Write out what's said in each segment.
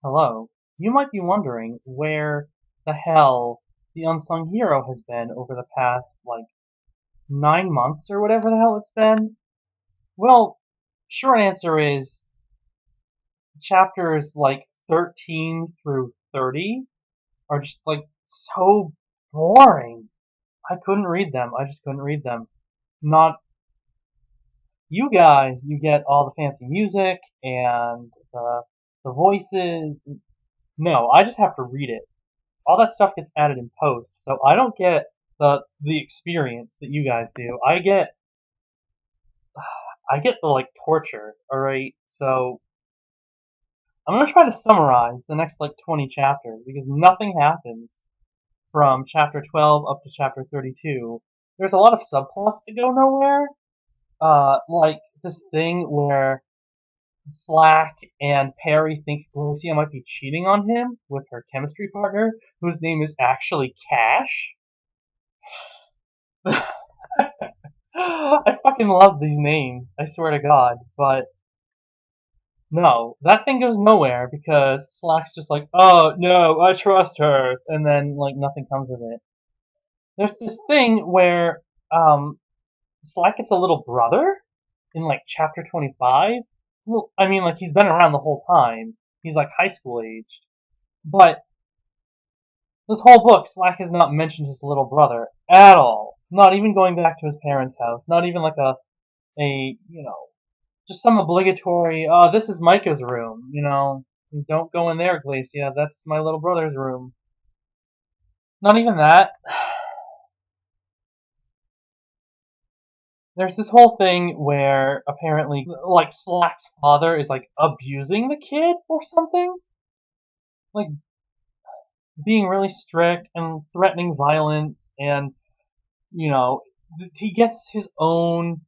Hello. You might be wondering where the hell the unsung hero has been over the past, 9 months or whatever the hell it's been. Well, short answer is chapters 13 through 30 are just so boring. I couldn't read them. I just couldn't read them. Not you guys, you get all the fancy music and the voices. No, I just have to read it. All that stuff gets added in post, so I don't get the experience that you guys do. I get the torture. All right, so I'm gonna try to summarize the next 20 chapters because nothing happens from chapter 12 up to chapter 32. There's a lot of subplots that go nowhere. Like this thing where Slack and Perry think Lucia might be cheating on him with her chemistry partner, whose name is actually Cash. I fucking love these names, I swear to God, but no, that thing goes nowhere because Slack's just like, oh no, I trust her, and then nothing comes of it. There's this thing where Slack gets a little brother in chapter 25. Well, I mean he's been around the whole time. He's high school aged, but this whole book, Slack has not mentioned his little brother at all. Not even going back to his parents' house. Not even just some obligatory, oh, this is Micah's room, don't go in there, Glacia, that's my little brother's room. Not even that. There's this whole thing where apparently, Slack's father is, abusing the kid or something? Like, being really strict and threatening violence, and, he gets his own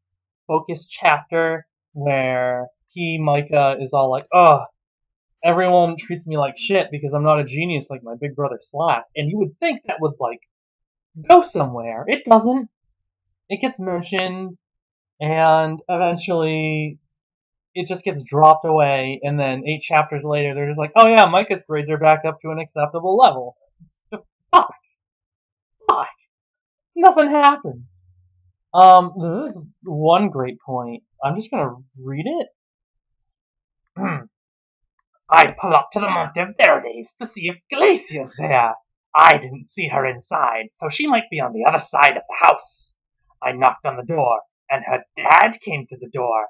focused chapter where Micah, is all like, oh, everyone treats me like shit because I'm not a genius like my big brother Slack. And you would think that would, go somewhere. It doesn't. It gets mentioned, and eventually it just gets dropped away, and then 8 chapters later, they're just like, oh yeah, Micah's grades are back up to an acceptable level. Fuck. Fuck. Nothing happens. This is one great point. I'm just gonna read it. I pull up to the Monteverdes to see if Glacier's there. I didn't see her inside, so she might be on the other side of the house. I knocked on the door, and her dad came to the door.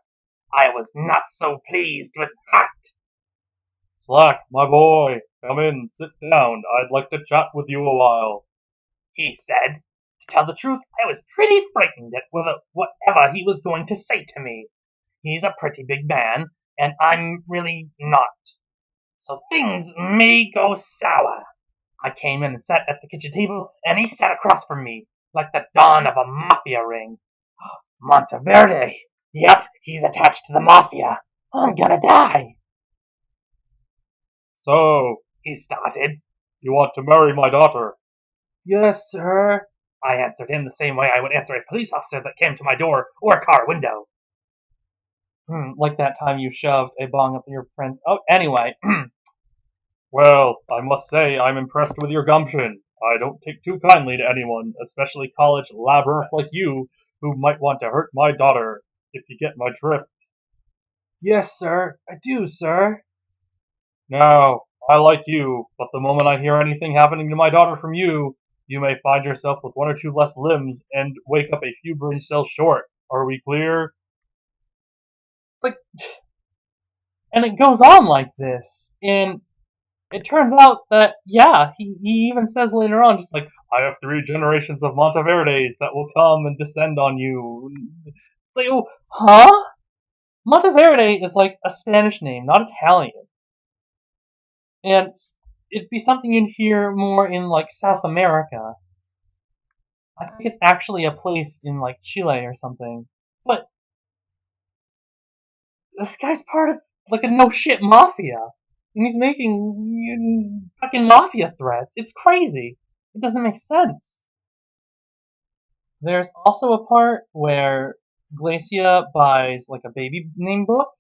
I was not so pleased with that. Slack, my boy, come in, sit down. I'd like to chat with you a while, he said. To tell the truth, I was pretty frightened at whatever he was going to say to me. He's a pretty big man, and I'm really not. So things may go sour. I came in and sat at the kitchen table, and he sat across from me, like the dawn of a mafia ring. Monteverde! Yep, he's attached to the mafia. I'm gonna die. So, he started, you want to marry my daughter? Yes, sir. I answered him the same way I would answer a police officer that came to my door or a car window. Like that time you shoved a bong up your prince. Oh, anyway. Well, I must say I'm impressed with your gumption. I don't take too kindly to anyone, especially college lab rats like you, who might want to hurt my daughter, if you get my drift. Yes, sir. I do, sir. Now, I like you, but the moment I hear anything happening to my daughter from you, you may find yourself with 1 or 2 less limbs and wake up a few brain cells short. Are we clear? Like, and it goes on like this, and it turns out that, yeah, he even says later on, just like, I have 3 generations of Monteverdes that will come and descend on you. It's like, oh, huh? Monteverde is like a Spanish name, not Italian. And it'd be something you'd hear more in South America. I think it's actually a place in Chile or something. But this guy's part of a no shit mafia. And he's making fucking mafia threats. It's crazy. It doesn't make sense. There's also a part where Glacia buys a baby name book,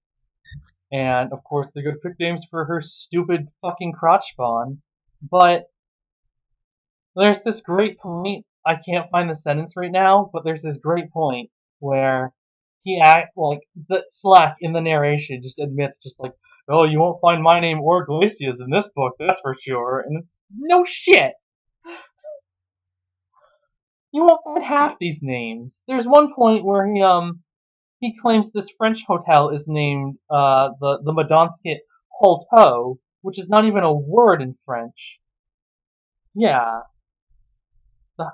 And of course they go to pick names for her stupid fucking crotch spawn. But there's this great point, I can't find the sentence right now, but there's this great point where he act like the Slack in the narration just admits just like, oh, you won't find my name or Glacia's in this book, that's for sure. And it's no shit. You won't find half these names. There's one point where he claims this French hotel is named the Madonsket Hotel, which is not even a word in French. Yeah. The,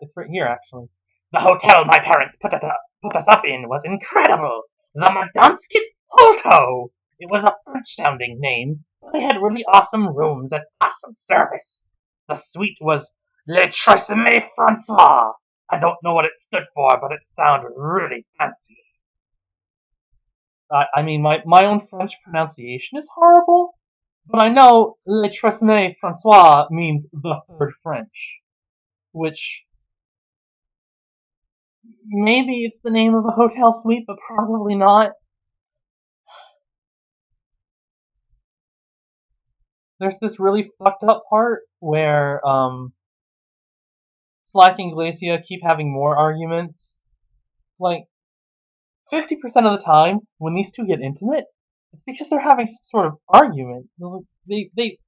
it's right here actually. The hotel my parents put us up in was incredible. The Madonsket Hotel. It was a French-sounding name, but they had really awesome rooms and awesome service. The suite was Le Tresemme Francois. I don't know what it stood for, but it sounded really fancy. I mean, my own French pronunciation is horrible, but I know Le Tresemme Francois means the third French, which maybe it's the name of a hotel suite, but probably not. There's this really fucked up part where Slack and Glacia keep having more arguments. Like 50% of the time, when these two get intimate, it's because they're having some sort of argument. They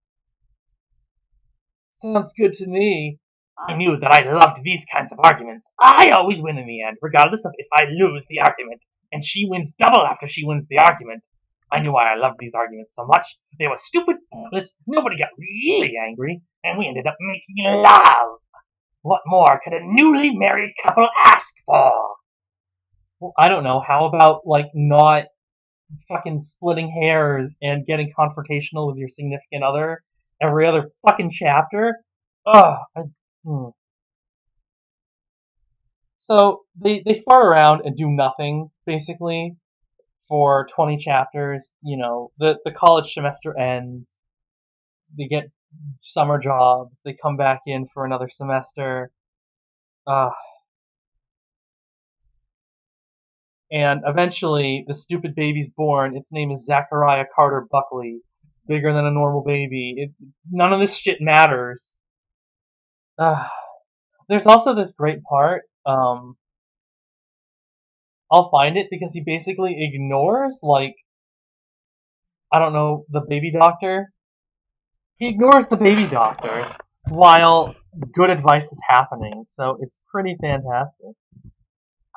sounds good to me. I knew that I loved these kinds of arguments. I always win in the end, regardless of if I lose the argument, and she wins double after she wins the argument. I knew why I loved these arguments so much. They were stupid, pointless, nobody got really angry, and we ended up making love. What more could a newly married couple ask for? Well, I don't know. How about, like, not fucking splitting hairs and getting confrontational with your significant other every other fucking chapter? Ugh. So they fart around and do nothing, basically, for 20 chapters. You know, the college semester ends, they get summer jobs, they come back in for another semester. And eventually, the stupid baby's born. Its name is Zachariah Carter Buckley. It's bigger than a normal baby. None of this shit matters. There's also this great part. I'll find it because he basically ignores, like, I don't know, the baby doctor. He ignores the baby doctor while good advice is happening, so it's pretty fantastic.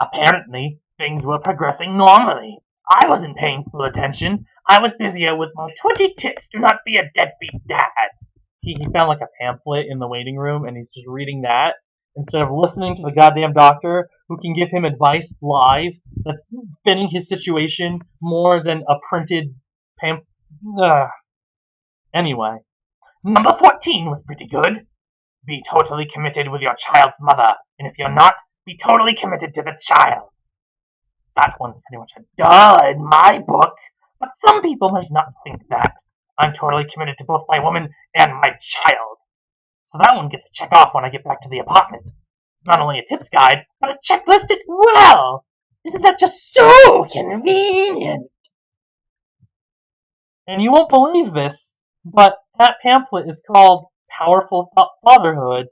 Apparently, things were progressing normally. I wasn't paying full attention. I was busier with my 20 tips to not be a deadbeat dad. He found like a pamphlet in the waiting room and he's just reading that instead of listening to the goddamn doctor who can give him advice live that's fitting his situation more than a printed pamphlet. Anyway, number 14 was pretty good. Be totally committed with your child's mother, and if you're not, be totally committed to the child. That one's pretty much a duh in my book, but some people might not think that. I'm totally committed to both my woman and my child. So that one gets a check off when I get back to the apartment. It's not only a tips guide, but a checklist as well. Isn't that just so convenient? And you won't believe this, but that pamphlet is called Powerful Fatherhood.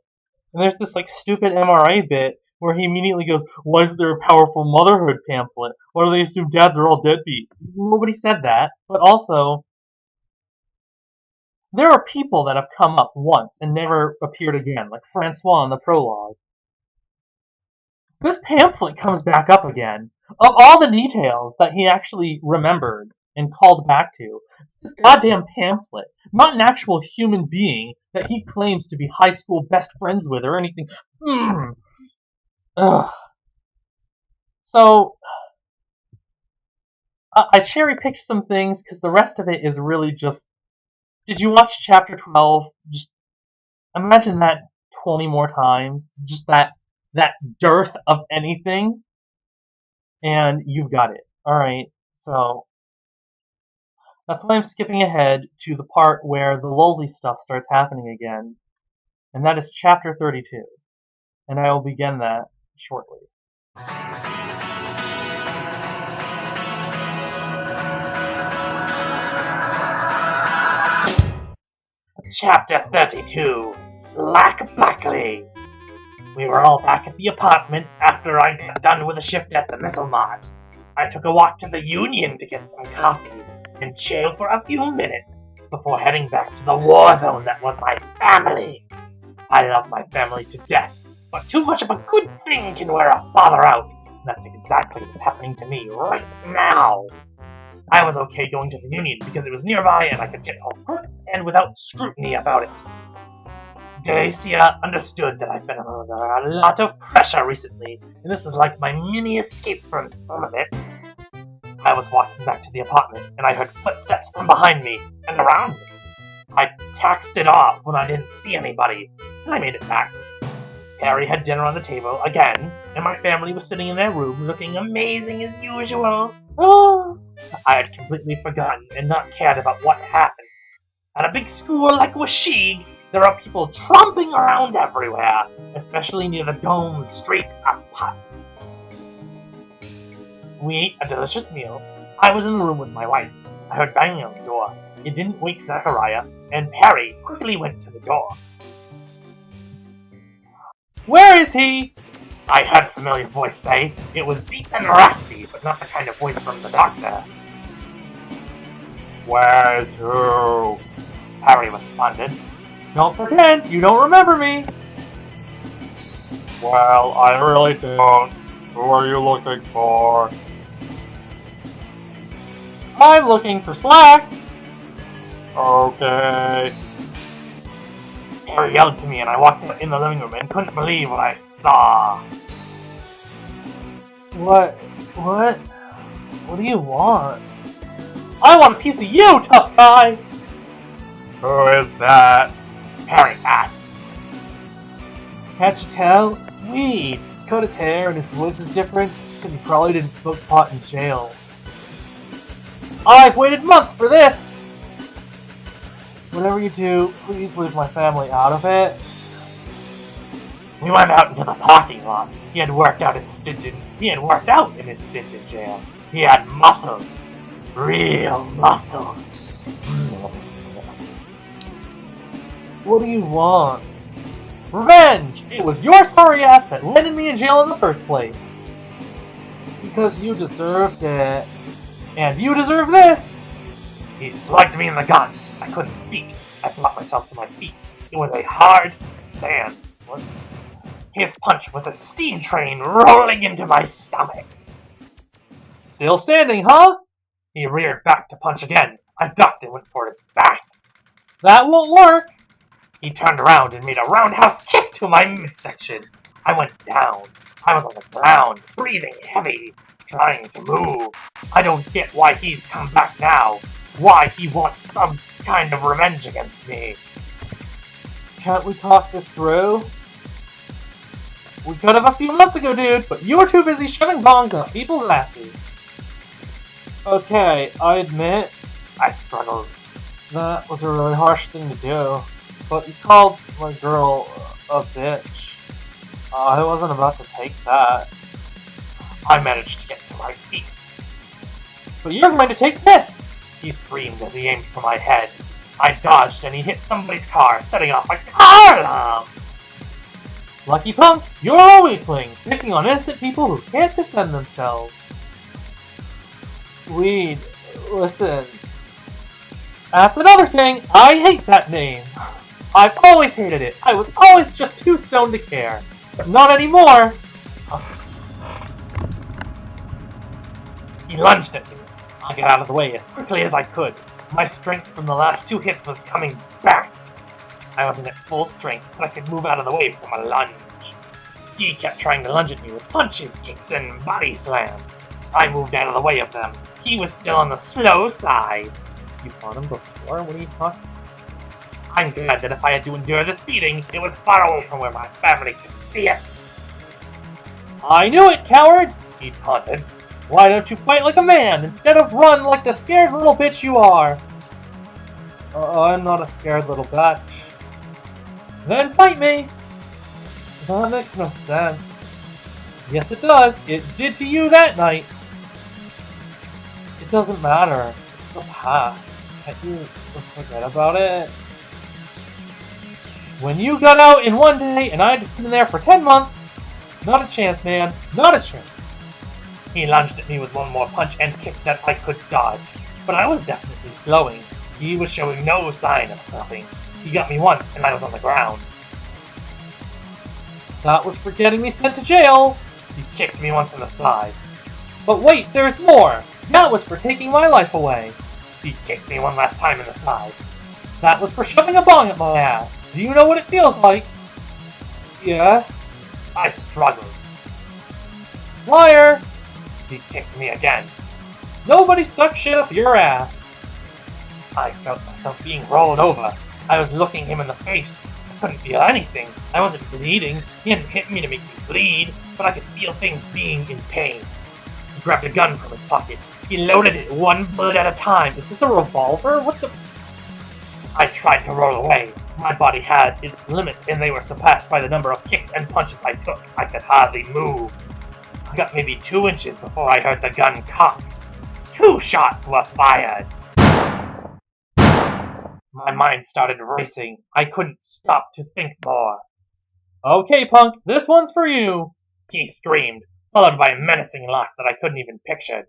And there's this like stupid MRA bit where he immediately goes, why isn't there a powerful motherhood pamphlet? Why do they assume dads are all deadbeats? Nobody said that. But also, there are people that have come up once and never appeared again, like Francois in the prologue. This pamphlet comes back up again. Of all the details that he actually remembered and called back to, it's this goddamn pamphlet, not an actual human being that he claims to be high school best friends with or anything. Ugh. So, I cherry-picked some things because the rest of it is really just... Did you watch chapter 12? Just imagine that 20 more times. Just that dearth of anything. And you've got it. Alright, so... That's why I'm skipping ahead to the part where the lulzy stuff starts happening again. And that is chapter 32. And I will begin that shortly. Chapter 32, Slack Blackley. We were all back at the apartment after I got done with a shift at the Missile Mart. I took a walk to the Union to get some coffee and chill for a few minutes before heading back to the war zone that was my family. I love my family to death, but too much of a good thing can wear a father out, and that's exactly what's happening to me right now. I was okay going to the Union because it was nearby and I could get home quick and without scrutiny about it. Dacia understood that I've been under a lot of pressure recently, and this was like my mini escape from some of it. I was walking back to the apartment, and I heard footsteps from behind me and around me. I taxed it off when I didn't see anybody, and I made it back. Harry had dinner on the table again, and my family was sitting in their room looking amazing as usual. Oh, I had completely forgotten and not cared about what happened. At a big school like Washig, there are people tromping around everywhere, especially near the Dome Street apartments. We ate a delicious meal. I was in the room with my wife. I heard banging on the door. It didn't wake Zachariah, and Harry quickly went to the door. "Where is he?" I heard a familiar voice say. It was deep and raspy, but not the kind of voice from the doctor. "Where's who?" Harry responded. "Don't pretend you don't remember me." "Well, I really don't. Who are you looking for?" "I'm looking for Slack." "Okay." Harry yelled to me and I walked out in the living room and couldn't believe what I saw. What do you want?" "I want a piece of you, tough guy!" "Who is that?" Harry asked. "Can't you tell? It's Weed. He cut his hair and his voice is different because he probably didn't smoke pot in jail." "I've waited months for this!" "Whatever you do, please leave my family out of it." We went out into the parking lot. He had worked out in his stint in jail. He had muscles. Real muscles. "What do you want?" "Revenge! It was your sorry ass that landed me in jail in the first place." "Because you deserved it. And you deserve this!" He slugged me in the gun. I couldn't speak. I brought myself to my feet. It was a hard stand. What? His punch was a steam train rolling into my stomach. "Still standing, huh?" He reared back to punch again. I ducked and went for his back. "That won't work." He turned around and made a roundhouse kick to my midsection. I went down. I was on the ground, breathing heavy, trying to move. I don't get why he's come back now. Why he wants some kind of revenge against me. "Can't we talk this through?" "We could have a few months ago, dude, but you were too busy shoving bongs up people's asses." "Okay, I admit," I struggled. "That was a really harsh thing to do. But you called my girl a bitch. I wasn't about to take that." I managed to get to my feet. "But you're going to take this!" he screamed as he aimed for my head. I dodged and he hit somebody's car, setting off a car alarm. "Lucky punk, you're a weakling, picking on innocent people who can't defend themselves." "Weed, listen. That's another thing, I hate that name. I've always hated it. I was always just too stoned to care. But not anymore." He lunged at me. I got out of the way as quickly as I could. My strength from the last 2 hits was coming back. I wasn't at full strength, but I could move out of the way from a lunge. He kept trying to lunge at me with punches, kicks, and body slams. I moved out of the way of them. He was still on the slow side. "You fought him before? What are you talking about?" I'm glad that if I had to endure this beating, it was far away from where my family could see it. "I knew it, coward!" he taunted. "Why don't you fight like a man instead of run like the scared little bitch you are?" I'm not a scared little bitch." "Then fight me." "That makes no sense." "Yes, it does. It did to you that night." "It doesn't matter. It's the past. Can't you forget about it?" When you got out in one day and I had to sit in there for 10 months, not a chance, man, not a chance. He lunged at me with one more punch and kick that I could dodge, but I was definitely slowing. He was showing no sign of stopping. He got me once and I was on the ground. That was for getting me sent to jail. He kicked me once in the side. But wait, there's more! That was for taking my life away. He kicked me one last time in the side. That was for shoving a bong at my ass. Do you know what it feels like? Yes. I struggled. Liar! He kicked me again. Nobody stuck shit up your ass. I felt myself being rolled over. I was looking him in the face. I couldn't feel anything. I wasn't bleeding. He hadn't hit me to make me bleed, but I could feel things being in pain. He grabbed a gun from his pocket. He loaded it one bullet at a time. Is this a revolver? What the... I tried to roll away. My body had its limits, and they were surpassed by the number of kicks and punches I took. I could hardly move. I got maybe 2 inches before I heard the gun cock. 2 shots were fired. My mind started racing. I couldn't stop to think more. Okay, punk, this one's for you, he screamed, followed by a menacing laugh that I couldn't even picture.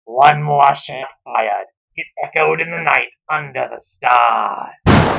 One more shot fired. It echoed in the night under the stars.